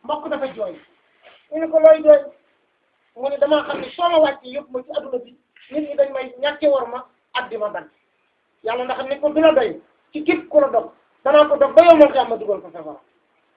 mbokk dafa jooy ñu ne ko looy jooy mu ne damaa xam ne soo ma wàccee yëpp ma ci adduna bi nit ñi dañ may ñàkke war ma ak di ma ban yàlla ndax ne ko du la doy ci képp ku la dog danaa ko dog ba yow moo xam ma dugal ko safara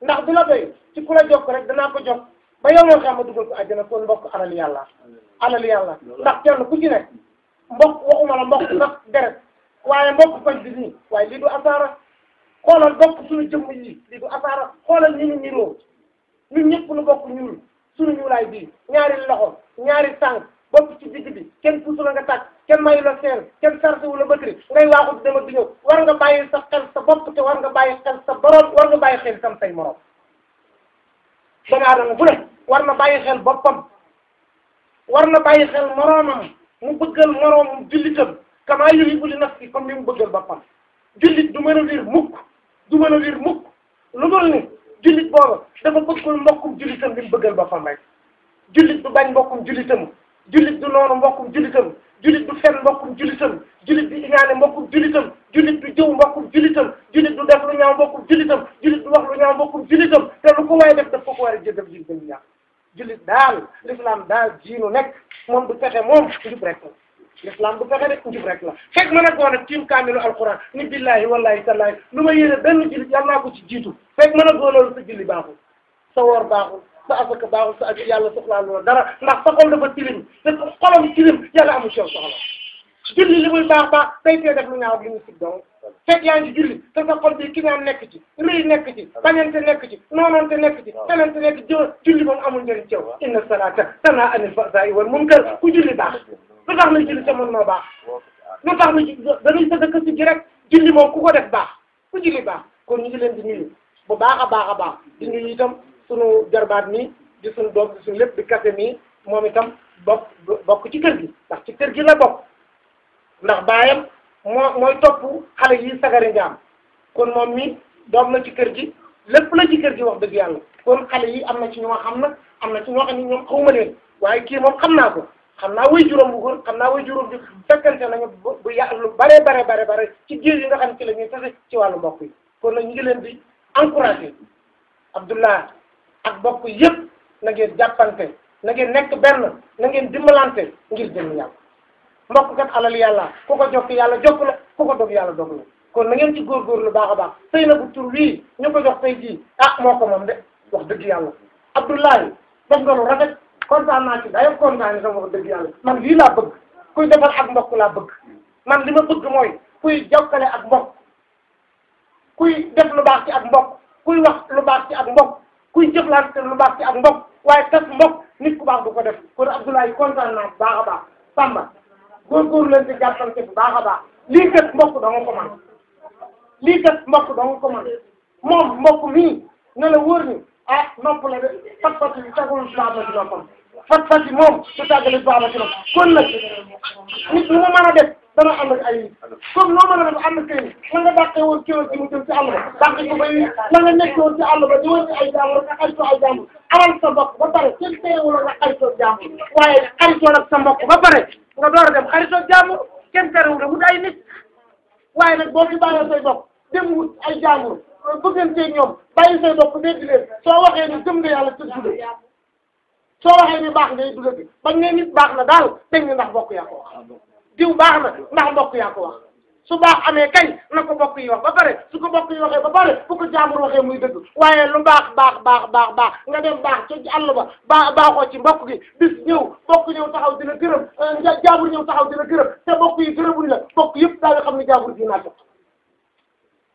ndax du la doy ci ku la jokk rek danaa ko jokk ba yow moo xam ma dugal ko àjjana kon mbokk alal yàlla ndax kenn ku ci nekk mbokk waxuma la mbokk ndax deret waaye mbokk koñ bi nii waaye lii du asaara xoolal bokk suñu jëmm yi lii du asaara xoolal ñi ñu niroo ñun ñëpp nu bokk ñuul suñu ñuulaay bii ñaari loxo ñaari tànk bokk ci digg bi kenn puusu la nga tàcc kenn mayu la seen kenn sarse wu la bëtri ngay waaxu di dem ak di ñëw war nga bàyyi sa xel sa bopp te war nga bàyyi xel sa borom war nga bàyyi xel sam say morom doomu aadama bu ne war na bàyyi xel boppam war na bàyyi xel moroomam mu bëggal moroomam jullitam kamaa yuhibbu li nafsi comme ni mu bëggal boppam jullit du mën a liir mukk lu dul ni jullit booba dafa bëggul mbokkum jullitam li mu bëggal boppam rek jullit du bañ mbokkum jullitam jullit du noonu mbokkum jullitam jullit du fen mbokkum jullitam jullit du iñaane mbokkum jullitam jullit du jëw mbokkum jullitam jullit du def lu ñaaw mbokkum jullitam jullit du wax lu ñaaw mbokkum jullitam te lu ko waaye def daf ko war a jëndal jullitam ñaaw jullit daal l'islam daal jiinu nekk moom du fexe moom njub rek la l'islam du fexe rek njub rek la fekk mën a goon a tiim kaamilu alquran ni billahi wallahi tallahi lu ma yéene benn jullit yàlla naa ko ci jiitu fekk mën a goonoolu sa julli baaxul sa woor baaxul sa asaka baaxul sa ak yàlla soxlaa loolu dara ndax sa xol dafa tilim te xolam tilim yàlla amul ci yow soxla julli li muy baax tey tee def lu ñaaw li ñu sib donc fekk yaa ngi julli te sa xol bi ki ñaam nekk ci rëy nekk ci bañante nekk ci noonoonte nekk ci tenante nekk ci julli moom amul njëriñ ci yow inna salata tanha anil fahsaa'i wal munkar ku julli baax lu tax na julli te mën noo baax lu tax na dañuy sa dëkk si ji rek julli moom ku ko def baax ku julli baax kon ñu ngi leen di nuyu bu baax a baax di nuyu itam sunu jarbaat mi di sunu doom di sunu lépp di kase mi moom itam bokk ci kër gi ndax ci kër gi la bokk ndax baayam mooy topp xale yi sagari njaam kon moom mi doom na ci kër gi lépp la ci kër gi wax dëgg yàlla kon xale yi am na ci ñoo xam nag am na ci ñoo xam ne ñoom xawma leen waaye kii moom xam naa ko xam naa way juróom bu góor xam naa way juróom bi fekkante nañu bu lu bare ci jiir yi nga xam ci la ñuy tase ci wàllu mbokk yi kon nag ñu ngi leen di encouragé Abdullah ak mbokk yëpp na ngeen jàppante na ngeen nekk benn na ngeen dimbalante ngir jëm yàlla mbokk kat alal yàlla ku ko jokk yàlla jokk la ku ko dog yàlla dog la kon na ngeen ci góorgóorlu baax a baax tey na bu tur wii ñu ko jox tey jii moo ko moom de wax dëgg yàlla Abdoulaye def nga lu rafet kontaan naa ci dayo kontaan sama wax dëgg yàlla man lii laa bëgg kuy defal ak mbokk laa bëgg man li ma bëgg mooy kuy jokkale ak mbokk kuy def lu baax ci ak mbokk kuy wax lu baax ci ak mbokk kuy jëflante lu baax ci ak mbokk waaye tas mbokk nit ku baax du ko def kon Abdoulaye kontaan naa bu baax a baax Samba góorgóorlu leen ci jàppante bu baax a baax lii kat mbokk da nga ko man lii kat mbokk da nga ko man moom mbokk mii na la wóor ni nopp la de fat yi tagul baaba ci noppam fat yi moom du tàggale baaba ci noppam kon nag nit lu ma mën a def dana ànd ak ay nit comme loo mën a def ànd ak ay nit la nga dàqee woon kéwal ci mu jëm ci àll ba dàqee ko bay la nga nekkee woon ci àll ba di wër ci ay jàmbur nga xaritoo ay jàmbur amal sa mbokk ba pare kenn teewul nga xaritoo jàmbur waaye xaritoo nag sa mbokk ba pare nga door a dem xaritoo jàmbur kenn terewul wut ay nit waaye nag boo fi bàyyee say bopp dem wut ay jàmbur bëgganteeg ñoom bàyyi say bopp dégg leen soo waxee ni gëm nga yàlla tëdd du soo waxee ni baax ngay dugg bi bañ ne nit baax na daal dañ ne ndax mbokk yaa ko wax diw baax na ndax mbokk yaa ko wax su baax amee kay na ko mbokk yi wax ba pare su ko mbokk yi waxee ba pare bu ko jàmbur waxee muy dëgg waaye lu baax nga dem baax ci àll ba baaxoo ci mbokk gi bis ñëw mbokk ñëw taxaw dina gërëm jàmbur ñëw taxaw dina gërëm te mbokk yi gërëmuñ la mbokk yëpp daal nga xam ne jàmbur gi naa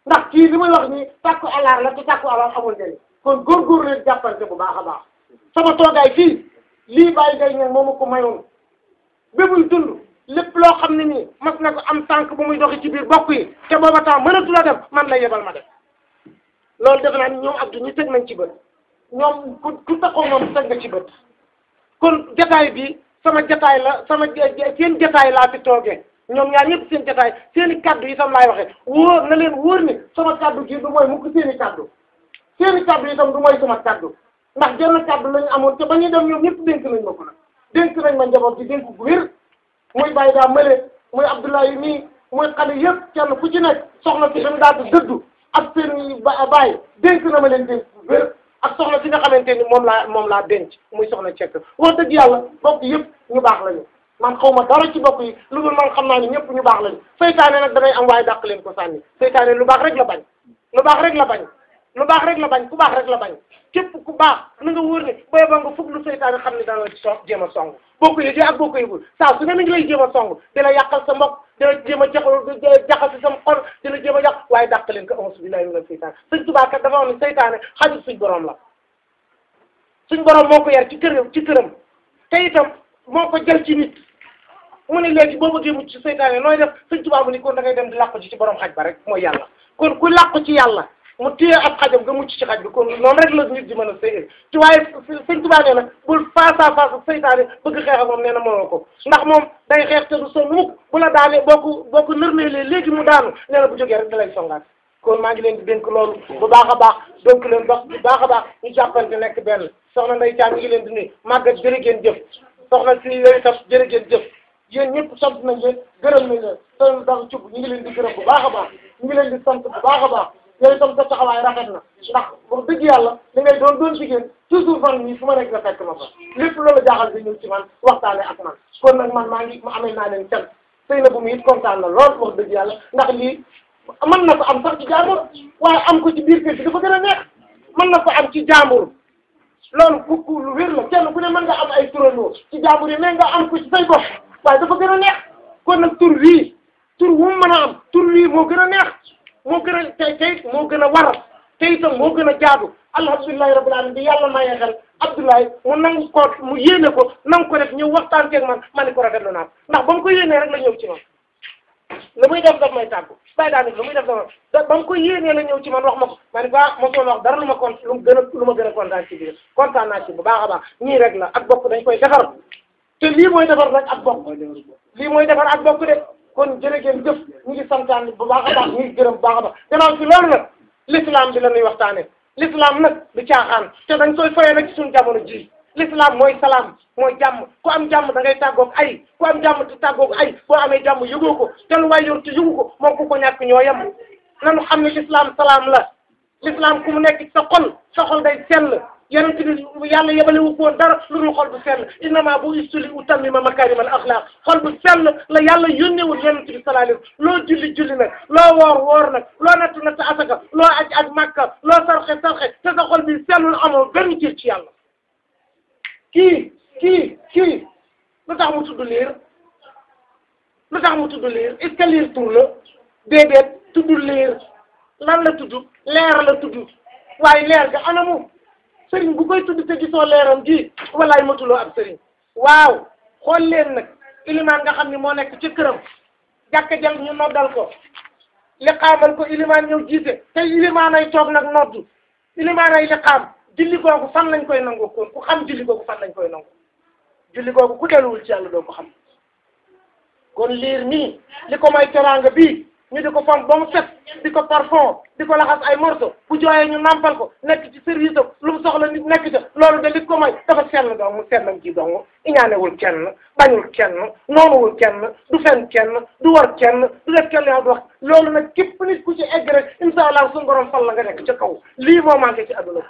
ndax kii li muy wax ni tàkku alaar la te tàkku alaar amul njëriñ kon góorgóorlu leen jàppante bu baax a baax sama toogaay fii lii bàyyi day ñag moo ma ko mayoon ba muy dund lépp loo xam ne nii mas na ko am tànk bu muy doxi ci biir bokk yi te booba temps mënatu la dem man la yebal ma def loolu defe naa ni ñoom Abdou ñu teg nañ ci bët ñoom ku taxaw moom teg nga ci bët kon jataay bi sama jataay la seen jataay laa fi toogee ñoom ñaar ñëpp seen jataay seen i kaddu itam laay waxee wóor na leen wóor ni sama kaddu gi du mooy mukk seen i kaddu itam du mooy sama kaddu ndax genn kaddu lañu amoon te ba ñuy dem ñoom ñëpp dénk nañ ma ko nag dénk nañ ma njaboot gi dénk bu wér muy Baye daa mële muy Abdoulaye nii muy xale yëpp kenn ku ci nekk soxna si dañu daal di dëddu ak seen baay dénk na ma leen dénk bu wér ak soxna si nga xamante ni moom laa denc muy soxna Cekk wax dëgg yàlla bokk yëpp ñu baax lañu man xaw ma dara ci bokk yi lu dul man xam naa ni ñëpp ñu baax lañu seytaane nag danay am waaye dàq leen ko sànni seytaane lu baax rek la bañ lu baax rek la bañ lu baax rek la bañ ku baax rek la bañ képp ku baax na nga wóor ne booy ba nga fukk lu seytaane xam ne dana la jéem a song boo ko yëgee ak boo ko yëgul saa su ne mi ngi lay jéem a song di la yàqal sa mbokk di la jéem a jaxasi sa xol di la jéem a yàq waaye dàq leen ko auzu billahi mina seytaane sëñ Tuubaa kat dafa wax ne seytaane xajul suñ borom la suñ borom moo ko yar ci këram te itam moo ko jël ci nit mu ne léegi boo bëggee mucc ci seytaane nooy def sëñ Tuubaa mu ni kon da ngay dem di làqu ci borom xaj ba rek mooy yàlla kon ku làqu ci yàlla mu téye ab xajam nga mucc ci xaj bi kon noonu rek la nit di mën a sëy ci waaye sëñ Tuubaa nee na bul face à face ak seytaane bëgg xeex ak moom nee na mënoo ko ndax moom day xeex te du sonn mukk bu la daanee boo ko nërmeelee léegi mu daanu nee na bu jógee rek da lay songaat kon maa ngi leen di dénk loolu bu baax a baax donc leen dox bu baax a baax ñu jàppante nekk benn soxna Ndeye Thiam mi ngi leen di nuyu màggat jërë ngeen jëf soxna si yooyu tam jërë ngeen jëf yéen ñëpp sant nañ leen gërëm nañ leen seen dax cub ñu ngi leen di gërëm bu baax a baax ñu ngi leen di sant bu baax a baax yooyu tam sa taxawaay rafet na ndax wax dëgg yàlla li ngay doon jigéen toujours man nii fu ma nekk nga fekk ma fa lépp loolu jaaxal bi ñëw ci man waxtaane ak man kon nag man maa amee naa leen can sëy na bu mu it kontaan na lool wax dëgg yàlla ndax lii mën na ko am sax ci jaambur waaye am ko ci biir kër gi dafa gën a neex mën na ko am ci jaambur loolu ku lu wér la kenn ku ne mën nga am ay turandoo ci jaambur yi mais nga am ko ci say bopp waaye dafa gën a neex kon nag tur wu mu mën a am tur wii moo gën a neex moo gën a tey moo gën a war te itam moo gën a jaadu alhamdulilahi rabbil alamin bi yàlla mayee xel Abdoulaye mu nangu ko mu yéene ko nangu ko def ñëw waxtaan ceeg man ni ko rafetlu naa ndax ba mu ko yéenee rek la ñëw ci man la muy def daf may tàggu bàyyi daal lu muy def daf ba mu ko yéenee la ñëw ci man wax ma ko ma ni ko mosoon wax dara lu ma gën a kontaan ci biir kontaan naa ci bu baax a baax ñii rek la ak bokk dañ koy defar te lii mooy defar nag ak bokk lii mooy defar ak bokk de kon jërë ngeen jëf ñu ngi santaan bu baax a baax ñu ngi gërëm bu baax a baax gannaaw ci loolu nag l'islam bi la ñuy waxtaane l'islam nag du caaxaan te dañ koy foyee nag ci suñu jamono ji l'islam mooy salaam mooy jàmm ku am jàmm da ngay tàggoog ay ku am jàmm te tàggoog ay boo amee jàmm yëgoo ko te lu waay yor te yëgu ko moom ku ko ñàkk ñoo yem nanu xam ne l'islam salaam la l'islam ku mu nekk ci sa xol day sell yonent bi yàlla yebale wu ko woon dara lu dul xol bu sell innama bu'istu li utammima makaarimal axlaaq xol bu sell la yàlla yónneewul yonent bi sallallahu alayhi wasallam loo julli nag loo woor nag loo natt asaka loo aj makka loo sarxe te sa xol bi sellul amoo benn cër ci yàlla kii lu tax mu tudd liir est-ce que liir tur la déedéet tudd liir lan la tudd leer la tudd waaye leer ga anamu sëriñ bu koy tudd te gisoo leeram ji walaay matuloo ab sëriñ waaw xool leen nag ilimaan nga xam ni moo nekk ci këram jàkka jël ñu noddal ko liqaamal ko ilimaan ñëw jiite te ilimaan ay toog nag noddu ilimaan ay liqaam julli googu fan lañ koy nangu kon ku xam julli googu fan lañ koy nangu julli googu ku delluwul ci yàlla doo ko xam kon liir nii li ko may teraanga bii ñu di ko fomp ba mu set di ko parfum di ko laxas ay morceau bu jooyee ñu nampal ko nekk ci service am lu mu soxla nit nekk ca loolu de li ko may dafa sell dong mu sellam ci dong iñaanewul kenn bañul kenn noonuwul kenn du fen kenn du war kenn du def kenn yaa du wax loolu nag képp nit ku ci egg rek insha allah suñu borom fal la nga nekk ca kaw lii moo manqué ci àdduna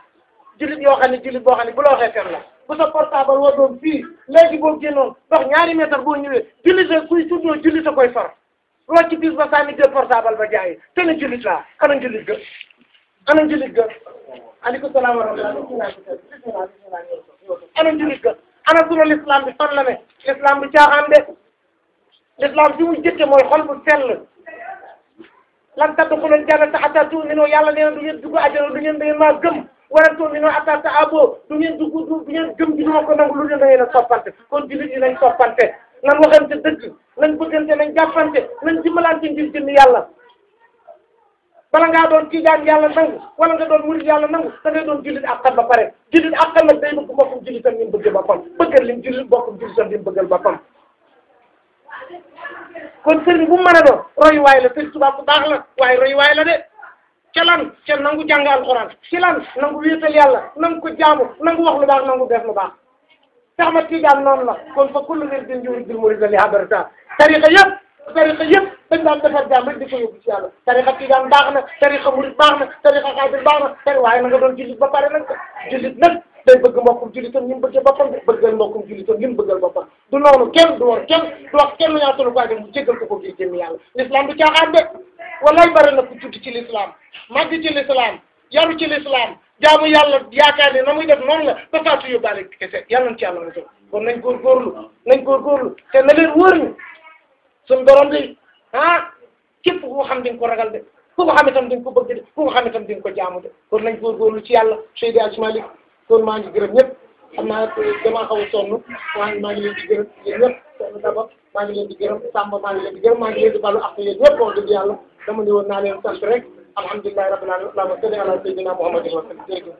jullit yoo xam ne jullit boo xam ne bu la waxee fen la bu sa portable woo doon fii léegi boo génnoon dox ñaari mètre boo ñëwee jullit kuy tuddoo jullit a koy far loo ci bis ba sànni jël portable ba jaay te ne jullit laa ana jullit ga aleykum salaam wa rahmatulah ana jullit ga ana sunu l'islam bi fan la ne l'islam bi caaxaan de l'islam bi mu jëkke mooy xol bu sell lan tadxulul jannata hattaa tu'minu yàlla nee na du ngeen dugg àjjana du ngeen da ngeen maa gëm wala tu'minu hattaa ta'aaboo du ngeen gëm gi du ma ko nangu lu ngeen da ngeen a soppante kon jullit yi nañ soppante nan waxante dëgg nañ bëggante nañ jàppante nañ dimbalante ngir jënd yàlla bala ngaa doon tijaan yàlla nangu wala nga doon murid yàlla nangu da ngay doon jullit àqal ba pare jullit àqal nag day bëgg bokkum jullitam li mu bëgg boppam bëggal lim jullit bokkum jullitam li mu bëggal boppam kon sëriñ bu mu mën a doon royuwaay la sëriñ Tuubaa bu baax la waaye royuwaay la de ca lan ca nangu jàng alxuraan ci lan nangu wéetal yàlla nangu ko jaamu nangu wax lu baax nangu def lu baax Seex Ahmad Tijaan noonu la kon fa kullu wirdin yuridul murida li hadarata tariqa yëpp tarixa yëpp dañ daan defar jaam rek di ko yóbbu ci yàlla tarixa tijaan baax na tarixa murit baax na tarixa xaadir baax na tari waaye na nga doon jullit ba pare nag jullit nag day bëgg mbokkum jullitam ni mu bëggee boppam bëggal mbokkum jullitam ni mu bëggal boppam du noonu kenn du war kenn du wax kenn ñaatalu ko dem bu jéggal ko ngir jëmmi yàlla l'islam du caaxaan de wallaay bari na ku judd ci l'islam màgg ci l'islam yaru ci l'islam jaamu yàlla yaakaar ne na muy def noonu la ba faatu yóbbaale kese yàlla na ci yàlla na so kon nañ góorgóorlu te na leen wóor ñu suñu borom de képp ku ko xam di nga ko ragal de ku ko xam itam di nga ko bëgg de ku ko xam itam di nga ko jaamu de kon nañ góorgóorlu ci yàlla Seydi Hadji Malick kon maa ngi gërëm ñëpp xam naa damaa xaw a sonn maa ngi leen di gërëm yéen ñëpp sonn d'abord maa ngi leen di gërëm Samba maa ngi leen di gërëm maa ngi leen di balu ak yéen ñëpp wax dëgg yàlla dama ne woon naa leen sant rek alhamdulillahi rabbil alamin allahumma salli ala sayyidina Muhammadin wa sallam jërëjëf